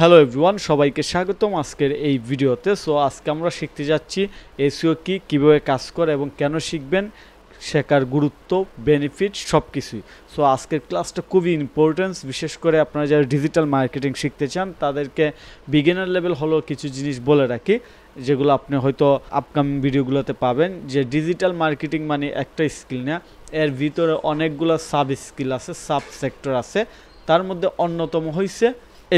Hello everyone, সবাইকে স্বাগতম আজকের এই ভিডিওতে। সো আজকে আমরা শিখতে যাচ্ছি এসইও কি, কীভাবে কাজ করে এবং কেন শিখবেন, শেখার গুরুত্ব, বেনিফিট সব কিছুই। সো আজকের ক্লাসটা খুবই ইম্পর্টেন্স, বিশেষ করে আপনারা যারা ডিজিটাল মার্কেটিং শিখতে চান তাদেরকে বিগিনার লেভেল হলো কিছু জিনিস বলে রাখি, যেগুলো আপনি হয়তো আপকামিং ভিডিওগুলোতে পাবেন। যে ডিজিটাল মার্কেটিং মানে একটা স্কিল না, এর ভিতরে অনেকগুলো সাব স্কিল আছে, সাব সেক্টর আছে। তার মধ্যে অন্যতম হয়েছে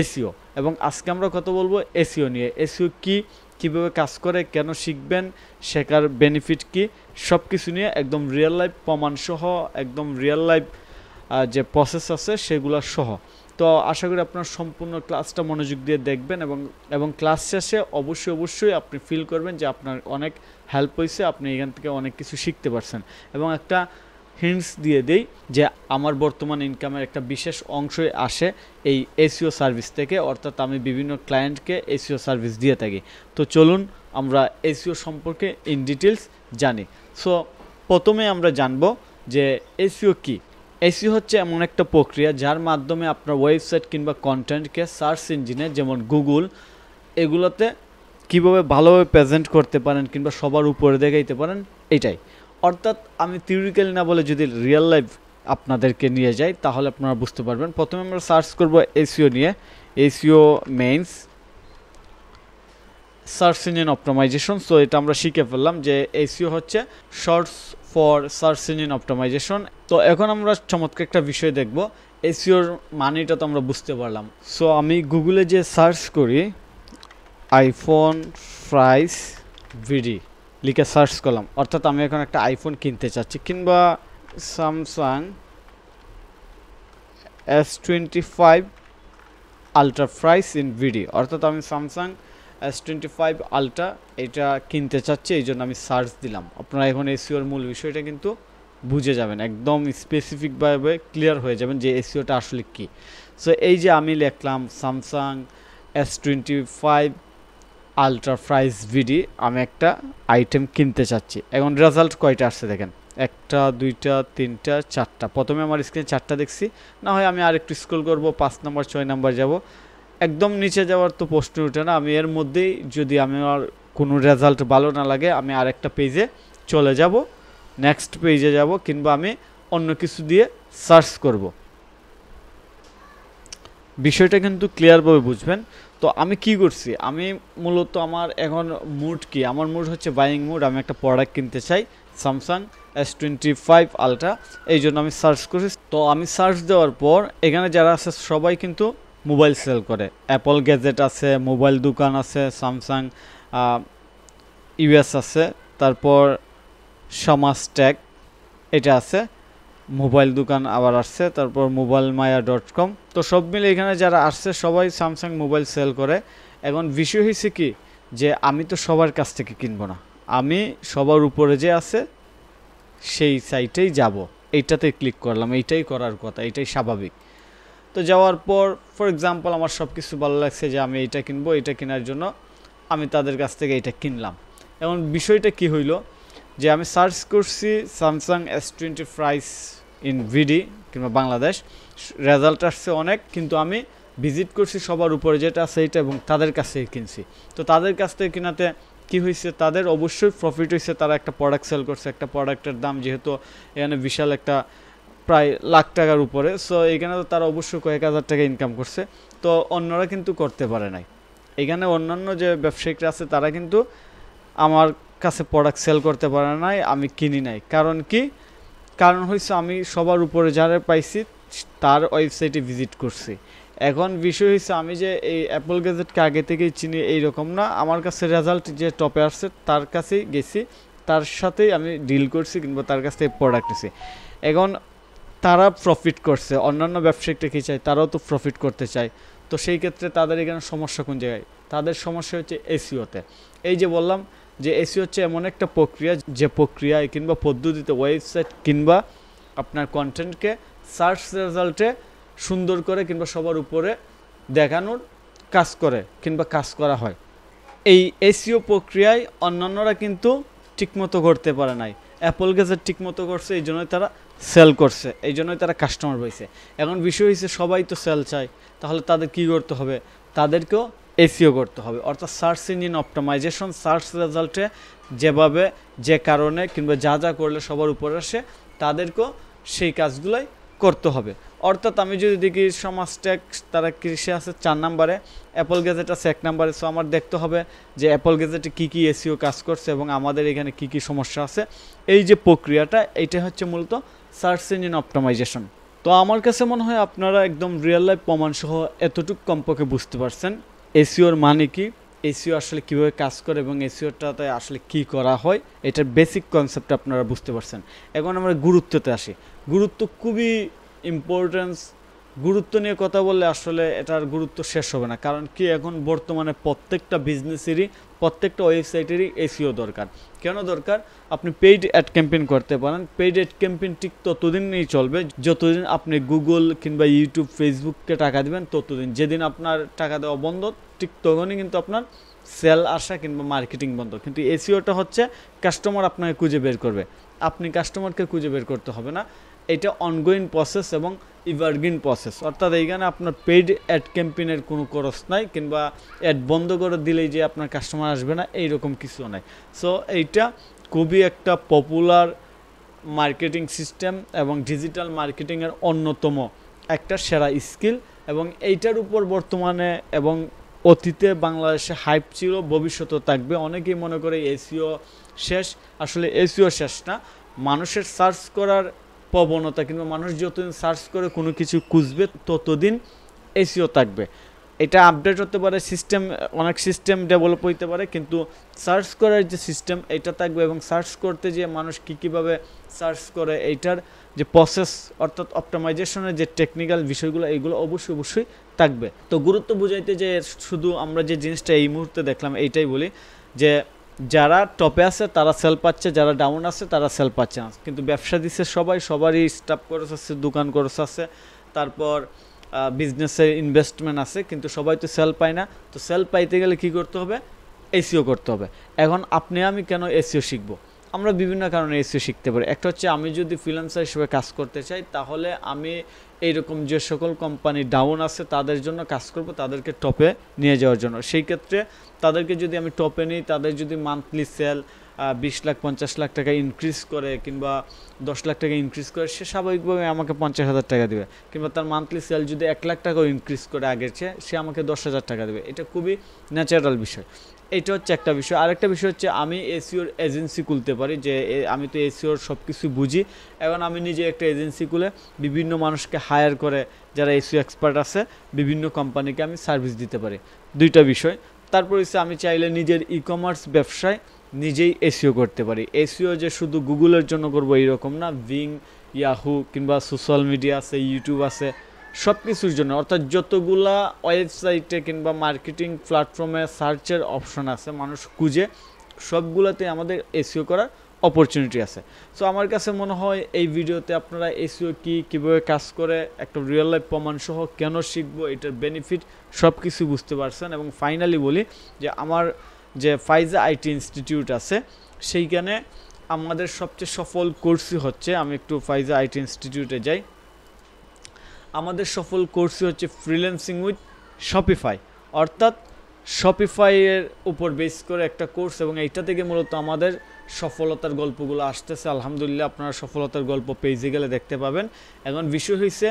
এসইও। এবং আজকে আমরা কথা বলবো এসইও নিয়ে। এসইও কি, কীভাবে কাজ করে, কেন শিখবেন, শেখার বেনিফিট কি, সব কিছু নিয়ে একদম রিয়েল লাইফ প্রমাণ সহ, একদম রিয়েল লাইফ যে প্রসেস আছে সেগুলো সহ। তো আশা করি আপনার সম্পূর্ণ ক্লাসটা মনোযোগ দিয়ে দেখবেন এবং ক্লাস শেষে অবশ্যই আপনি ফিল করবেন যে আপনার অনেক হেল্প হয়েছে, আপনি এখান থেকে অনেক কিছু শিখতে পারছেন। এবং একটা হিন্টস দিয়ে দেই যে আমার বর্তমান ইনকামের একটা বিশেষ অংশই আসে এই এসইও সার্ভিস থেকে, অর্থাৎ আমি বিভিন্ন ক্লায়েন্টকে এসইও সার্ভিস দিয়ে থাকি। তো চলুন আমরা এসইও সম্পর্কে ইন ডিটেলস জানি। সো প্রথমে আমরা জানবো যে এসইও কি। এসইও হচ্ছে এমন একটা প্রক্রিয়া যার মাধ্যমে আপনার ওয়েবসাইট কিংবা কন্টেন্টকে সার্চ ইঞ্জিনে যেমন গুগল এগুলোতে কীভাবে ভালোভাবে প্রেজেন্ট করতে পারেন কিংবা সবার উপরে দেখাইতে পারেন, এটাই। অর্থাৎ আমি থিওরিক্যালি না বলে যদি রিয়েল লাইফ আপনাদেরকে নিয়ে যাই তাহলে আপনারা বুঝতে পারবেন। প্রথমে আমরা সার্চ করব এসইও নিয়ে, SEO means search engine optimization. So এটা আমরা শিখে ফেললাম যে এসইও হচ্ছে shorts for search engine optimization. তো এখন আমরা চমৎকার একটা বিষয় দেখব, এসইওর মানেটা তো আমরা বুঝতে পারলাম। সো আমি গুগলে যে সার্চ করি আইফোন প্রাইস ভিডি লিখে সার্চ করলাম, অর্থাৎ আমি এখন একটা আইফোন কিনতে চাচ্ছি, কিংবা Samsung S25 ultra price in BD, অর্থাৎ আমি স্যামসাং S25 আলট্রা এটা কিনতে চাচ্ছি, এই জন্য আমি সার্চ দিলাম। আপনারা এখন এসইওর মূল বিষয়টা কিন্তু বুঝে যাবেন, একদম স্পেসিফিকভাবে ক্লিয়ার হয়ে যাবেন যে এসইওটা আসলে কী। সো এই যে আমি লিখলাম স্যামসাং S25 আলট্রা প্রাইস ভিডি, আমি একটা আইটেম কিনতে চাচ্ছি। এখন রেজাল্ট কয়টা আসছে দেখেন, একটা, দুইটা, তিনটা, চারটা। প্রথমে আমার স্ক্রিনে চারটা দেখছি, না হয় আমি আর একটু স্ক্রল করবো, 5 নাম্বার 6 নাম্বার যাব, একদম নিচে যাওয়ার তো প্রশ্ন ওঠে না। আমি এর মধ্যেই যদি আমার কোনো রেজাল্ট ভালো না লাগে আমি আরেকটা পেজে চলে যাব, নেক্সট পেজে যাব, কিংবা আমি অন্য কিছু দিয়ে সার্চ করব। বিষয়টা কিন্তু ক্লিয়ারভাবে বুঝবেন। তো আমি কি করছি, আমি মূলত আমার এখন মুড কি, আমার মুড হচ্ছে বাইং মুড। আমি একটা প্রোডাক্ট কিনতে চাই স্যামসাং S25 আলট্রা, এই জন্য আমি সার্চ করছি। তো আমি সার্চ দেওয়ার পর এখানে যারা আছে সবাই কিন্তু মোবাইল সেল করে, অ্যাপল গ্যাজেট আছে, মোবাইল দোকান আছে, স্যামসাং ইউএস আছে, তারপর সমাজটেক এটা আছে, মোবাইল দোকান আবার আসছে, তারপর mobilemaya.com। তো সব মিলে এখানে যারা আসছে সবাই স্যামসাং মোবাইল সেল করে। এখন বিষয় হয়েছে কি, যে আমি তো সবার কাছ থেকে কিনবো না, আমি সবার উপরে যে আছে সেই সাইটেই যাব, এইটাতে ক্লিক করলাম, এইটাই করার কথা, এইটাই স্বাভাবিক। তো যাওয়ার পর ফর এক্সাম্পল আমার সব কিছু ভালো লাগছে যে আমি এইটা কিনবো, এইটা কেনার জন্য আমি তাদের কাছ থেকে এইটা কিনলাম। এখন বিষয়টা কি হইল, যে আমি সার্চ করছি স্যামসাং S20 প্রাইস ইন ভিডি কিংবা বাংলাদেশ, রেজাল্ট আসছে অনেক, কিন্তু আমি ভিজিট করছি সবার উপরে যেটা আছে এইটা এবং তাদের কাছেই কিনছি। তো তাদের কাছ থেকে কিনাতে কি হয়েছে, তাদের অবশ্যই প্রফিট হয়েছে, তারা একটা প্রোডাক্ট সেল করছে, একটা প্রোডাক্টের দাম যেহেতু এখানে বিশাল একটা প্রায় লাখ টাকার উপরে, সো এখানে তো তারা অবশ্যই কয়েক হাজার টাকা ইনকাম করছে। তো অন্যরা কিন্তু করতে পারে নাই। এখানে অন্যান্য যে ব্যবসায়িকরা আছে তারা কিন্তু আমার কাছে প্রোডাক্ট সেল করতে পারে নাই, আমি কিনি নাই। কারণ কি, কারণ হয়েছে আমি সবার উপরে যারা পাইছি তার ওয়েবসাইটে ভিজিট করছি। এখন বিষয় হয়েছে আমি যে এই অ্যাপল গ্যাজেটকে আগে থেকেই চিনি এইরকম না, আমার কাছে রেজাল্ট যে টপে আসছে তার কাছেই গেছি, তার সাথেই আমি ডিল করছি কিংবা তার কাছ থেকে প্রোডাক্ট নিছি। এখন তারা প্রফিট করছে, অন্যান্য ব্যবসায়িকটা কী চায়, তারাও তো প্রফিট করতে চায়। তো সেই ক্ষেত্রে তাদের এখানে সমস্যা কোন জায়গায়, তাদের সমস্যা হচ্ছে এসইওতে। এই যে বললাম যে এসইও হচ্ছে এমন একটা প্রক্রিয়া যে প্রক্রিয়ায় কিংবা পদ্ধতিতে ওয়েবসাইট কিংবা আপনার কন্টেন্টকে সার্চ রেজাল্টে সুন্দর করে কিংবা সবার উপরে দেখানোর কাজ করে কিংবা কাজ করা হয়। এই এসইও প্রক্রিয়ায় অন্যান্যরা কিন্তু ঠিকমতো করতে পারে নাই, অ্যাপল গ্যাজেট ঠিকমতো করছে, এই জন্যই তারা সেল করছে, এই জন্যই তারা কাস্টমার পাইছে। এখন বিষয় হয়েছে সবাই তো সেল চায়, তাহলে তাদের কী করতে হবে, তাদেরকেও এসইও করতে হবে। অর্থাৎ সার্চ ইঞ্জিন অপটিমাইজেশন, সার্চ রেজাল্টে যেভাবে যে কারণে কিংবা যা যা করলে সবার উপরে আসে তাদেরকেও সেই কাজগুলোই করতে হবে। অর্থাৎ আমি যদি দেখি সমাজ টেক তারা কৃষি আছে 4 নম্বরে, অ্যাপল গ্যাজেট আছে 1 নম্বরে। সো আমার দেখতে হবে যে অ্যাপল গ্যাজেটে কী কী এসইও কাজ করছে এবং আমাদের এখানে কী কী সমস্যা আছে। এই যে প্রক্রিয়াটা, এইটা হচ্ছে মূলত সার্চ ইঞ্জিন অপটিমাইজেশন। তো আমার কাছে মনে হয় আপনারা একদম রিয়েল লাইফ প্রমাণসহ এতটুকু কমপক্ষে বুঝতে পারছেন এসইওর মানে কি, এসইও আসলে কীভাবে কাজ করে এবং এসইওটাতে আসলে কি করা হয়, এটার বেসিক কনসেপ্ট আপনারা বুঝতে পারছেন। এখন আমরা গুরুত্বতে আসি। গুরুত্ব খুবই ইম্পর্টেন্স। গুরুত্ব নিয়ে কথা বললে আসলে এটার গুরুত্ব শেষ হবে না। কারণ কি, এখন বর্তমানে প্রত্যেকটা বিজনেসেরই, প্রত্যেকটা ওয়েবসাইটেরই এসইও দরকার। কেন দরকার? আপনি পেইড অ্যাড ক্যাম্পেইন করতে পারেন। পেইড অ্যাড ক্যাম্পেইন ঠিক ততদিনই চলবে যতদিন আপনি গুগল কিংবা ইউটিউব, ফেসবুককে টাকা দেবেন ততদিন। যেদিন আপনার টাকা দেওয়া বন্ধ, ঠিক তখনই কিন্তু আপনার সেল আসা কিংবা মার্কেটিং বন্ধ। কিন্তু এসইওটা হচ্ছে কাস্টমার আপনাকে খুঁজে বের করবে, আপনি কাস্টমারকে খুঁজে বের করতে হবে না। এটা অনগোয়িং প্রসেস এবং এভারগ্রিন প্রসেস। অর্থাৎ এইখানে আপনার পেইড অ্যাড ক্যাম্পেইনের কোনো খরচ নাই কিংবা অ্যাড বন্ধ করে দিলেই যে আপনার কাস্টমার আসবে না, এইরকম কিছু নাই। সো এইটা খুবই একটা পপুলার মার্কেটিং সিস্টেম এবং ডিজিটাল মার্কেটিংয়ের অন্যতম একটা সেরা স্কিল। এবং এইটার উপর বর্তমানে এবং অতীতে বাংলাদেশে হাইপ ছিল, ভবিষ্যতেও থাকবে। অনেকেই মনে করে এসইও শেষ, আসলে এসইও শেষ না। মানুষের সার্চ করার প্রবণতা কিংবা মানুষ যতদিন সার্চ করে কোনো কিছু খুঁজবে ততদিন এসইও থাকবে। এটা আপডেট হতে পারে, সিস্টেম, অনেক সিস্টেম ডেভেলপ হইতে পারে, কিন্তু সার্চ করার যে সিস্টেম এটা থাকবে। এবং সার্চ করতে যে মানুষ কীভাবে সার্চ করে এইটার যে প্রসেস, অর্থাৎ অপটিমাইজেশনের যে টেকনিক্যাল বিষয়গুলো, এইগুলো অবশ্যই থাকবে। তো গুরুত্ব বুঝাইতে যে শুধু আমরা যে জিনিসটা এই মুহূর্তে দেখলাম এইটাই বলি যে যারা টপে আছে তারা সেল পাচ্ছে, যারা ডাউন আছে তারা সেল পাচ্ছে না। কিন্তু ব্যবসা দিচ্ছে সবারই স্টাফ খরচ আছে, দোকান খরচ আছে, তারপর বিজনেসের ইনভেস্টমেন্ট আছে, কিন্তু সবাই তো সেল পায় না। তো সেল পাইতে গেলে কি করতে হবে? এসইও করতে হবে। এখন আপনি আমি কেন এসইও শিখবো? আমরা বিভিন্ন কারণে এসইও শিখতে পারি। একটা হচ্ছে আমি যদি ফ্রিল্যান্সার হিসেবে কাজ করতে চাই, তাহলে আমি এইরকম যে সকল কোম্পানি ডাউন আছে তাদের জন্য কাজ করব, তাদেরকে টপে নিয়ে যাওয়ার জন্য। সেই ক্ষেত্রে তাদেরকে যদি আমি টপে নিই, তাদের যদি মান্থলি সেল 20 লাখ 50 লাখ টাকা ইনক্রিজ করে কিংবা 10 লাখ টাকা ইনক্রিজ করে, সে স্বাভাবিকভাবে আমাকে 50,000 টাকা দেবে। কিংবা তার মান্থলি সেল যদি 1 লাখ টাকাও ইনক্রিজ করে আগের চেয়ে, সে আমাকে 10,000 টাকা দেবে। এটা খুবই ন্যাচারাল বিষয়। এটা হচ্ছে একটা বিষয়। আরেকটা বিষয় হচ্ছে আমি এসইওর এজেন্সি খুলতে পারি, যে আমি তো এসইওর সব কিছু বুঝি। এখন আমি নিজে একটা এজেন্সি খুলে বিভিন্ন মানুষকে হায়ার করে, যারা এসইও এক্সপার্ট আছে, বিভিন্ন কোম্পানিকে আমি সার্ভিস দিতে পারি। দুইটা বিষয়। তারপর হচ্ছে আমি চাইলে নিজের ই কমার্স ব্যবসায় নিজেই এসইও করতে পারি। এসইও যে শুধু গুগলের জন্য করবো এইরকম না, বিং, ইয়াহু কিংবা সোশ্যাল মিডিয়া আছে, ইউটিউব আছে, সব কিছুর জন্য। অর্থাৎ যতগুলা ওয়েবসাইটে কিংবা মার্কেটিং প্ল্যাটফর্মে সার্চের অপশন আছে, মানুষ খুঁজে, সবগুলোতে আমাদের এসইও করার অপরচুনিটি আছে। সো আমার কাছে মনে হয় এই ভিডিওতে আপনারা এসইও কীভাবে কাজ করে, একটা রিয়েল লাইফ প্রমাণসহ কেন শিখবো, এটার বেনিফিট সব কিছু বুঝতে পারছেন। এবং ফাইনালি বলি যে আমার যে ফাইজা আইটি ইনস্টিটিউট আছে, সেইখানে আমাদের সবচেয়ে সফল কোর্সই হচ্ছে, আমি একটু ফাইজা আইটি ইনস্টিটিউটে যাই, আমাদের সফল কোর্সই হচ্ছে ফ্রিল্যান্সিং উইথ শপিফাই। অর্থাৎ শপিফাইয়ের উপর বেস করে একটা কোর্স, এবং এইটা থেকে মূলত আমাদের সফলতার গল্পগুলো আসতেছে। আলহামদুলিল্লাহ, আপনারা সফলতার গল্প পেজে গেলে দেখতে পাবেন। এখন বিষয় হয়েছে,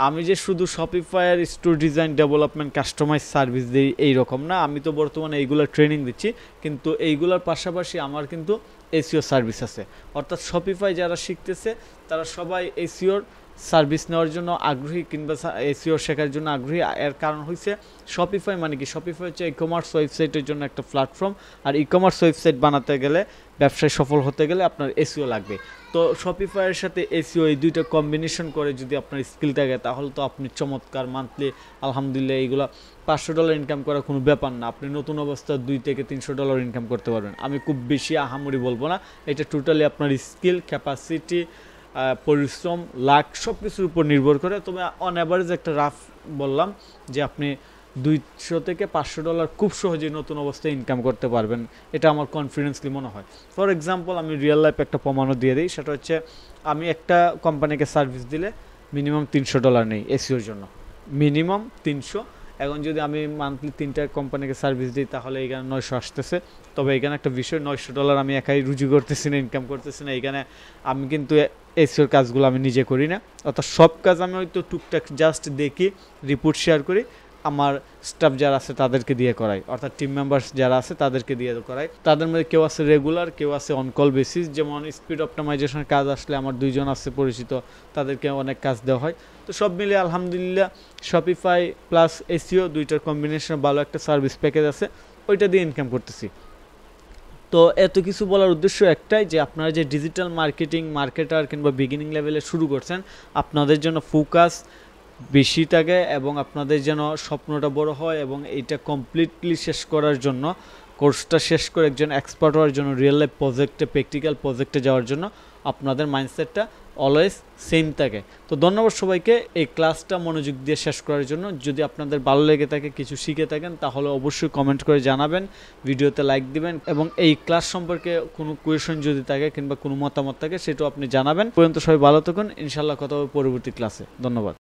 আমি যে শুধু শপিফাইয়ের store design, development, customize service দিই এইরকম না। আমি তো বর্তমানে এইগুলোর ট্রেনিং দিচ্ছি, কিন্তু এইগুলোর পাশাপাশি আমার কিন্তু এসইও সার্ভিস আছে। অর্থাৎ শপিফাই যারা শিখতেছে তারা সবাই এসইওর সার্ভিস নেওয়ার জন্য আগ্রহী কিংবা এসইও শেখার জন্য আগ্রহী। এর কারণ হচ্ছে শপিফাই মানে কি? শপিফাই হচ্ছে ই কমার্স ওয়েবসাইটের জন্য একটা প্ল্যাটফর্ম। আর ই কমার্স ওয়েবসাইট বানাতে গেলে, ব্যবসায় সফল হতে গেলে আপনার এসইও লাগবে। তো শপিফাইয়ের সাথে এসইও, এই দুইটা কম্বিনেশন করে যদি আপনার স্কিল থাকে, তাহলে তো আপনি চমৎকার মান্থলি আলহামদুলিল্লাহ এইগুলো $500 ইনকাম করা কোনো ব্যাপার না। আপনি নতুন অবস্থায় $200 থেকে $300 ইনকাম করতে পারবেন। আমি খুব বেশি আহামরি বলবো না, এটা টোটালি আপনার স্কিল, ক্যাপাসিটি, পরিশ্রম, লাক সব কিছুর উপর নির্ভর করে। তবে অন অ্যাভারেজ একটা রাফ বললাম যে আপনি $200 থেকে $500 খুব সহজেই নতুন অবস্থায় ইনকাম করতে পারবেন। এটা আমার কনফিডেন্সলি মনে হয়। ফর এক্সাম্পল, আমি রিয়েল লাইফ একটা প্রমাণও দিয়ে দিই। সেটা হচ্ছে, আমি একটা কোম্পানিকে সার্ভিস দিলে মিনিমাম $300 নেই এসইওর জন্য, মিনিমাম 300। এখন যদি আমি মান্থলি 3টা কোম্পানিকে সার্ভিস দিই তাহলে এখানে 900 আসতেছে। তবে এখানে একটা বিষয়, $900 আমি একাই রুজি করতেছি না, ইনকাম করতেছি না। এখানে আমি কিন্তু এসইওর কাজগুলো আমি নিজে করি না, অর্থাৎ সব কাজ আমি হয়তো টুকটাক জাস্ট দেখি, রিপোর্ট শেয়ার করি, আমার স্টাফ যারা আছে তাদেরকে দিয়ে করাই, অর্থাৎ টিম মেম্বার্স যারা আছে তাদেরকে দিয়ে করাই। তাদের মধ্যে কেউ আছে রেগুলার, কেউ আছে অনকল বেসিস। যেমন স্পিড অপটিমাইজেশনের কাজ আসলে আমার 2 জন আছে পরিচিত, তাদেরকে অনেক কাজ দেওয়া হয়। তো সব মিলে আলহামদুলিল্লাহ শপিফাই প্লাস এসইও দুইটার কম্বিনেশন ভালো একটা সার্ভিস প্যাকেজ আছে, ওইটা দিয়ে ইনকাম করতেছি। তো এত কিছু বলার উদ্দেশ্য একটাই, যে আপনারা যে ডিজিটাল মার্কেটিং মার্কেটার কিংবা বিগিনিং লেভেলে শুরু করছেন, আপনাদের জন্য ফোকাস বেশি থাকে এবং আপনাদের যেন স্বপ্নটা বড় হয় এবং এইটা কমপ্লিটলি শেষ করার জন্য, কোর্সটা শেষ করে একজন এক্সপার্ট হওয়ার জন্য, রিয়েল লাইফ প্রজেক্টে, প্র্যাকটিক্যাল প্রজেক্টে যাওয়ার জন্য আপনাদের মাইন্ডসেটটা অলওয়েজ সেম থাকে। তো ধন্যবাদ সবাইকে এই ক্লাসটা মনোযোগ দিয়ে শেষ করার জন্য। যদি আপনাদের ভালো লেগে থাকে, কিছু শিখে থাকেন, তাহলে অবশ্যই কমেন্ট করে জানাবেন, ভিডিওতে লাইক দিবেন এবং এই ক্লাস সম্পর্কে কোনো কোয়েশন যদি থাকে কিংবা কোনো মতামত থাকে সেটাও আপনি জানাবেন। পর্যন্ত সবাই ভালো থাকুন, ইনশাআল্লাহ কথা হবে পরবর্তী ক্লাসে। ধন্যবাদ।